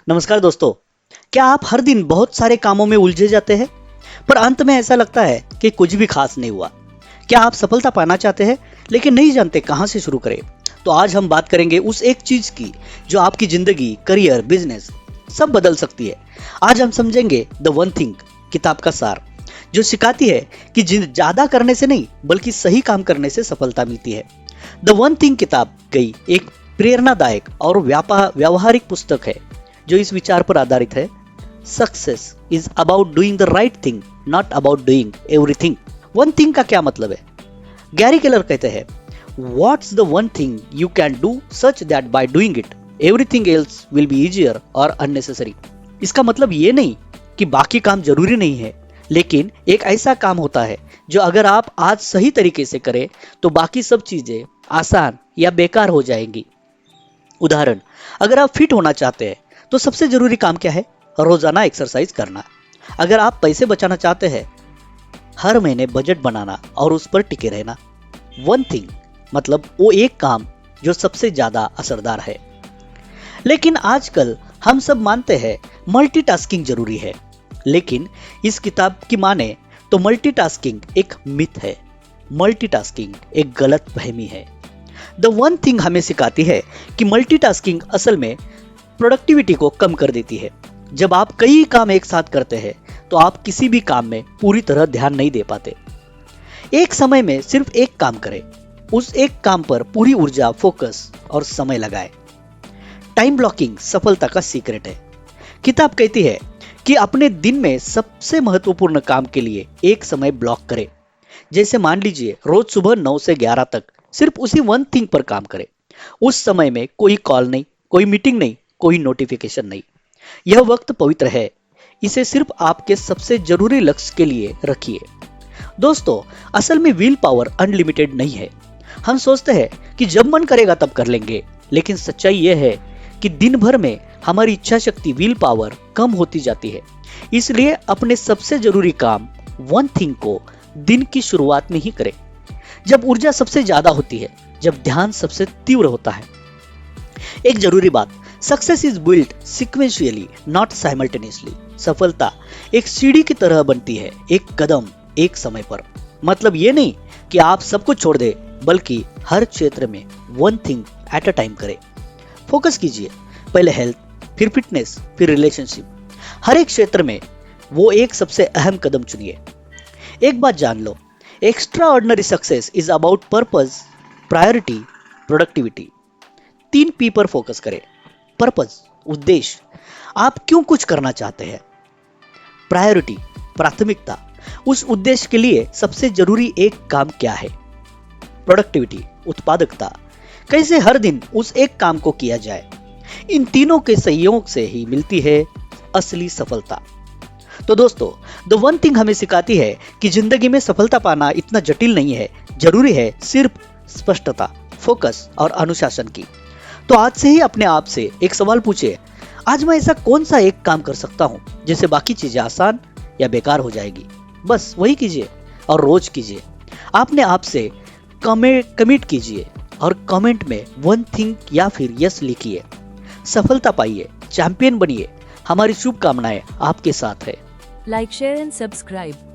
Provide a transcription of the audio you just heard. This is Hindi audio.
नमस्कार दोस्तों। क्या आप हर दिन बहुत सारे कामों में उलझे जाते हैं पर अंत में ऐसा लगता है कि कुछ भी खास नहीं हुआ? क्या आप सफलता पाना चाहते हैं लेकिन नहीं जानते कहां से शुरू करें? तो आज हम बात करेंगे उस एक चीज की जो आपकी जिंदगी, करियर, बिजनेस सब बदल सकती है। आज हम समझेंगे द वन थिंग, किताब का सार, जो सिखाती है कि ज्यादा करने से नहीं बल्कि सही काम करने से सफलता मिलती है। द वन थिंग किताब गई एक प्रेरणादायक और व्यावहारिक पुस्तक है जो इस विचार पर आधारित है, success is about doing the right thing, not about doing everything. One thing का क्या मतलब है? गैरी केलर कहते हैं, what's the one thing you can do such that by doing it everything else will be easier और अननेसेसरी। इसका मतलब ये नहीं कि बाकी काम जरूरी नहीं है, लेकिन एक ऐसा काम होता है जो अगर आप आज सही तरीके से करें तो बाकी सब चीजें आसान या बेकार हो जाएंगी। उदाहरण, अगर आप फिट होना चाहते हैं तो सबसे जरूरी काम क्या है? रोजाना एक्सरसाइज करना। अगर आप पैसे बचाना चाहते हैं, हर महीने बजट बनाना और उस पर टिके रहना। वन थिंग मतलब वो एक काम जो सबसे ज्यादा असरदार है। लेकिन आजकल हम सब मानते हैं मल्टीटास्किंग जरूरी है, लेकिन इस किताब की माने तो मल्टीटास्किंग एक मिथ है, मल्टीटास्किंग एक गलत फहमी है। द वन थिंग हमें सिखाती है कि मल्टीटास्किंग असल में प्रोडक्टिविटी को कम कर देती है। जब आप कई काम एक साथ करते हैं तो आप किसी भी काम में पूरी तरह ध्यान नहीं दे पाते। एक समय में सिर्फ एक काम करें, उस एक काम पर पूरी ऊर्जा, फोकस और समय लगाएं। टाइम ब्लॉकिंग सफलता का सीक्रेट है। किताब कहती है कि अपने दिन में सबसे महत्वपूर्ण काम के लिए एक समय ब्लॉक करें। जैसे मान लीजिए रोज सुबह 9 से 11 तक सिर्फ उसी वन थिंग पर काम करें। उस समय में कोई कॉल नहीं, कोई मीटिंग नहीं, कोई नोटिफिकेशन नहीं। यह वक्त पवित्र है, इसे सिर्फ आपके सबसे जरूरी लक्ष्य के लिए रखिए। दोस्तों, असल में व्हील पावर अनलिमिटेड नहीं है। हम सोचते हैं कि जब मन करेगा तब कर लेंगे, लेकिन सच्चाई यह है कि दिन भर में हमारी इच्छा शक्ति, व्हील पावर कम होती जाती है। इसलिए अपने सबसे जरूरी काम, वन थिंग को दिन की शुरुआत में ही करें, जब ऊर्जा सबसे ज्यादा होती है, जब ध्यान सबसे तीव्र होता है। एक जरूरी बात, success is built sequentially not simultaneously. सफलता एक सीढ़ी की तरह बनती है, एक कदम एक समय पर। मतलब ये नहीं कि आप सब कुछ छोड़ दें, बल्कि हर क्षेत्र में one thing at a time करें। फोकस कीजिए, पहले हेल्थ, फिर फिटनेस, फिर रिलेशनशिप। हर एक क्षेत्र में वो एक सबसे अहम कदम चुनिए। एक बात जान लो, extraordinary success is about purpose, priority, productivity. 3 P पर फोकस करें। पर्पज, उद्देश्य, आप क्यों कुछ करना चाहते हैं। प्रायोरिटी, प्राथमिकता, उस उद्देश्य के लिए सबसे जरूरी एक काम क्या है। प्रोडक्टिविटी, उत्पादकता, कैसे हर दिन उस एक काम को किया जाए। इन तीनों के सहयोग से ही मिलती है असली सफलता। तो दोस्तों, द वन थिंग हमें सिखाती है कि जिंदगी में सफलता पाना इतना जटिल नहीं है, जरूरी है सिर्फ स्पष्टता, फोकस और अनुशासन की। तो आज से ही अपने आप से एक सवाल पूछिए, आज मैं ऐसा कौन सा एक काम कर सकता हूं जिससे बाकी चीजें आसान या बेकार हो जाएगी। बस वही कीजिए और रोज कीजिए। आपने आप से कमिट कीजिए और कमेंट में वन थिंग या फिर यस लिखिए। सफलता पाइए, चैंपियन बनिए। हमारी शुभकामनाएं आपके साथ है। Like, share and subscribe.